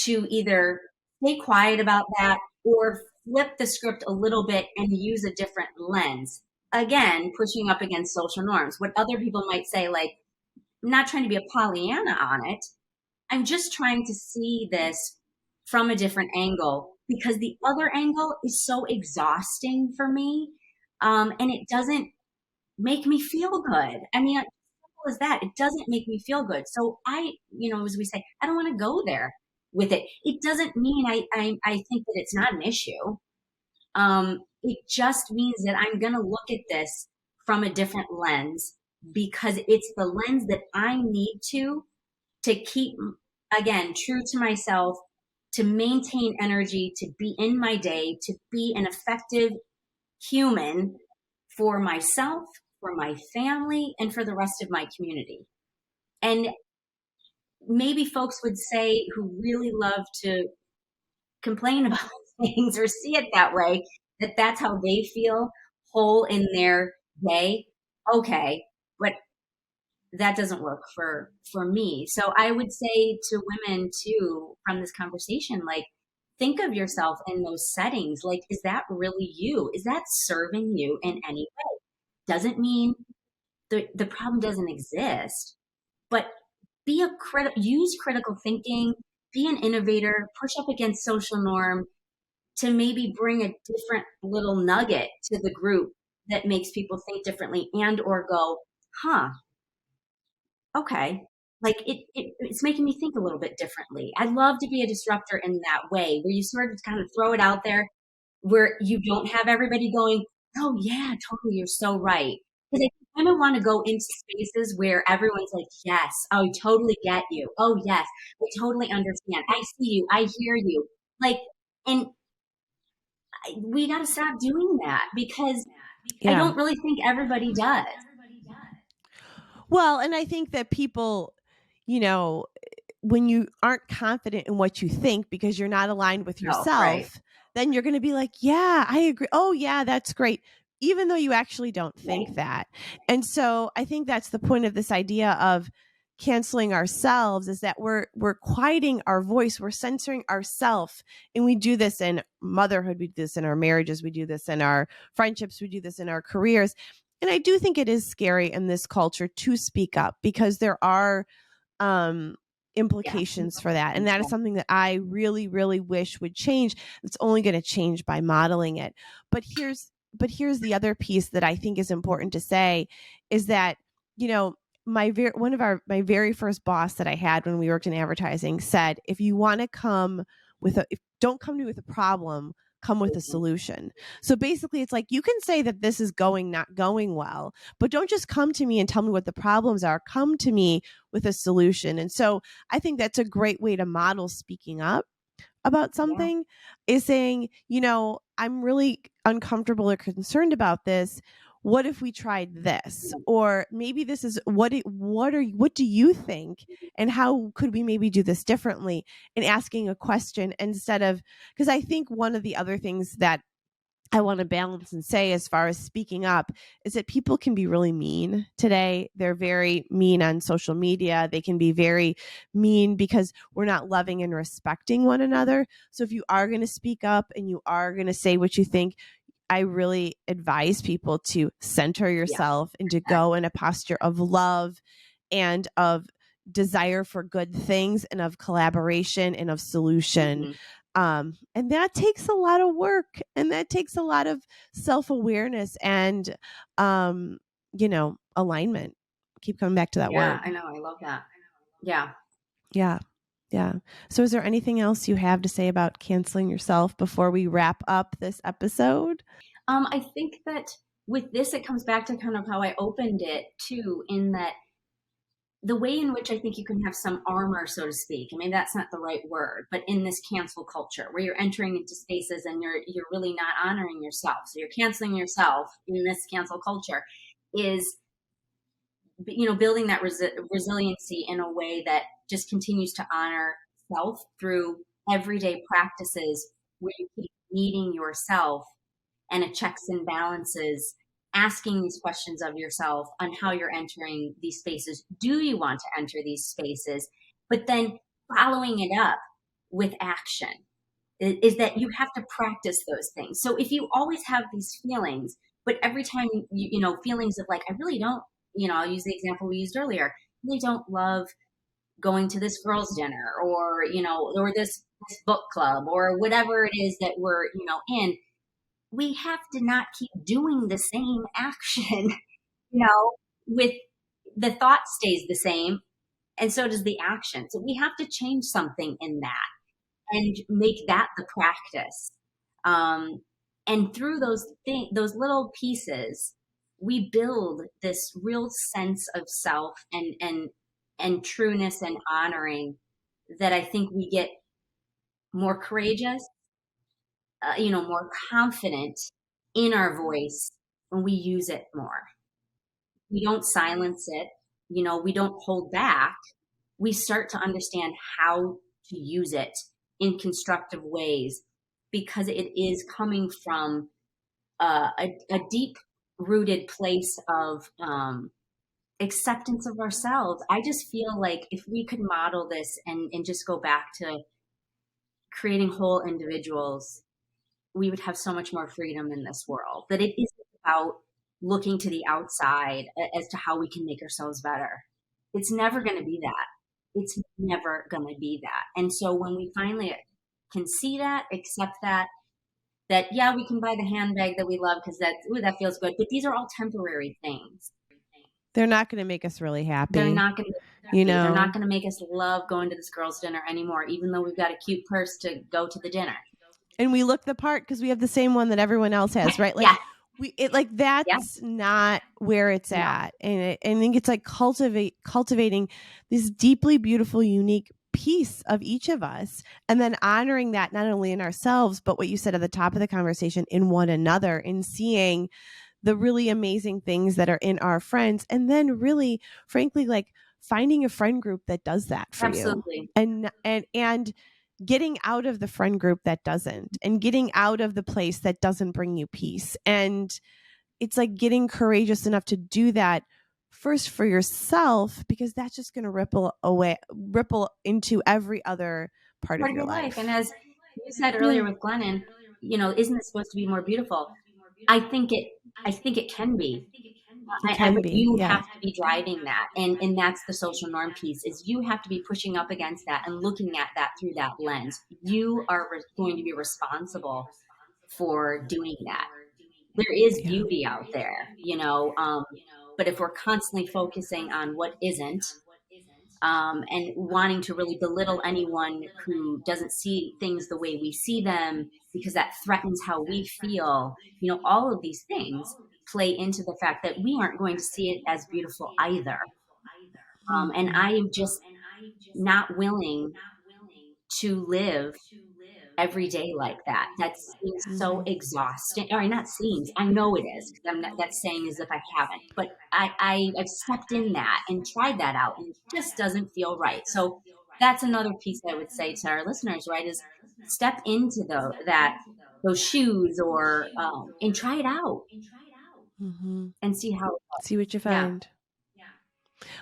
to either stay quiet about that or flip the script a little bit and use a different lens. Again, pushing up against social norms. What other people might say, like, I'm not trying to be a Pollyanna on it. I'm just trying to see this from a different angle because the other angle is so exhausting for me. And it doesn't make me feel good. I mean, as simple as that. It doesn't make me feel good. So as we say, I don't want to go there with it. It doesn't mean I think that it's not an issue. It just means that I'm going to look at this from a different lens because it's the lens that I need to keep, again, true to myself, to maintain energy, to be in my day, to be an effective human for myself, for my family, and for the rest of my community. And maybe folks would say who really love to complain about things or see it that way, that that's how they feel whole in their day. Okay, but that doesn't work for me. So I would say to women too from this conversation, like, think of yourself in those settings. Like, is that really you? Is that serving you in any way? Doesn't mean the problem doesn't exist, but use critical thinking, be an innovator, push up against social norm to maybe bring a different little nugget to the group that makes people think differently and or go, huh, okay. Like it's making me think a little bit differently. I'd love to be a disruptor in that way where you sort of kind of throw it out there where you don't have everybody going, oh yeah, totally, you're so right. Because I think women want to go into spaces where everyone's like, yes, I totally get you. Oh yes, I totally understand. I see you. I hear you. Like, and we got to stop doing that because I Yeah. don't really think everybody does. Well, and I think that people, you know, when you aren't confident in what you think because you're not aligned with No, right. yourself, then you're going to be like, yeah, I agree. Oh, yeah, that's great. Even though you actually don't Right. think that. And so I think that's the point of this idea of canceling ourselves is that we're quieting our voice, we're censoring ourselves. And we do this in motherhood, we do this in our marriages, we do this in our friendships, we do this in our careers. And I do think it is scary in this culture to speak up because there are um Yeah. implications for that. And that is something that I really, really wish would change. It's only going to change by modeling it. But here's the other piece that I think is important to say is that, you know, my very first boss that I had when we worked in advertising said, if you want to come don't come to me with a problem, come with a solution. So basically it's like you can say that this is not going well, but don't just come to me and tell me what the problems are. Come to me with a solution. And so I think that's a great way to model speaking up about Yeah. something is saying, I'm really uncomfortable or concerned about this. What if we tried this? Or maybe this is what do you think? And how could we maybe do this differently? And asking a question instead of, because I think one of the other things that I want to balance and say as far as speaking up is that people can be really mean today. They're very mean on social media. They can be very mean because we're not loving and respecting one another. So if you are going to speak up and you are going to say what you think, I really advise people to center yourself and to go in a posture of love and of desire for good things and of collaboration and of solution. And that takes a lot of work, and that takes a lot of self-awareness and, alignment. Keep coming back to that word. I know. I love that. Yeah. Yeah. Yeah. So is there anything else you have to say about canceling yourself before we wrap up this episode? I think that with this, it comes back to kind of how I opened it too, in that the way in which I think you can have some armor, so to speak. I mean, that's not the right word, but in this cancel culture where you're entering into spaces and you're really not honoring yourself. So you're canceling yourself in this cancel culture is, building that resiliency in a way that just continues to honor self through everyday practices where you keep meeting yourself and a checks and balances, asking these questions of yourself on how you're entering these spaces. Do you want to enter these spaces? But then following it up with action is that you have to practice those things. So if you always have these feelings, but every time feelings of like, I really don't, I'll use the example we used earlier, I really don't love going to this girls' dinner or, or this book club or whatever it is that we're, in. We have to not keep doing the same action, with the thought stays the same and so does the action. So we have to change something in that and make that the practice. And through those little pieces, we build this real sense of self and trueness and honoring that I think we get more courageous, more confident in our voice when we use it more. We don't silence it, we don't hold back. We start to understand how to use it in constructive ways because it is coming from a deep rooted place of acceptance of ourselves. I just feel like if we could model this and just go back to creating whole individuals, we would have so much more freedom in this world. That it isn't about looking to the outside as to how we can make ourselves better. It's never going to be that. It's never going to be that. And so when we finally can see that, accept that yeah, we can buy the handbag that we love because that feels good. But these are all temporary things. They're not going to make us really happy. They're not going to. They're not going to make us love going to this girls' dinner anymore, even though we've got a cute purse to go to the dinner. And we look the part because we have the same one that everyone else has, right? Like, that's not where it's at. And I think it's like cultivating this deeply beautiful, unique piece of each of us, and then honoring that not only in ourselves, but what you said at the top of the conversation, in one another, in seeing the really amazing things that are in our friends, and then really, frankly, like finding a friend group that does that for you, and getting out of the friend group that doesn't, and getting out of the place that doesn't bring you peace. And it's like getting courageous enough to do that first for yourself, because that's just going to ripple into every other part of your life. And as you said earlier with Glennon, isn't it supposed to be more beautiful? I think it can be. You have to be driving that. And that's the social norm piece, is you have to be pushing up against that and looking at that through that lens. You are going to be responsible for doing that. There is beauty out there, but if we're constantly focusing on what isn't, and wanting to really belittle anyone who doesn't see things the way we see them, because that threatens how we feel, all of these things play into the fact that we aren't going to see it as beautiful either. And I am just not willing to live every day like that. That seems so exhausting. Or not seems, I know it is. That's saying as if I haven't. But I've stepped in that and tried that out, and it just doesn't feel right. So that's another piece I would say to our listeners, right, is step into those shoes or and try it out. And see what you find.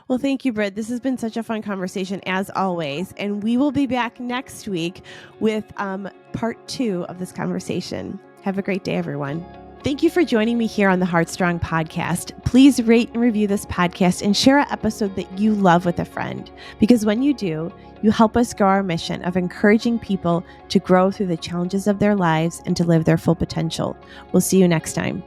Well, thank you, Britt. This has been such a fun conversation as always. And we will be back next week with part 2 of this conversation. Have a great day, everyone. Thank you for joining me here on the Heartstrong podcast. Please rate and review this podcast and share an episode that you love with a friend, because when you do, you help us grow our mission of encouraging people to grow through the challenges of their lives and to live their full potential. We'll see you next time.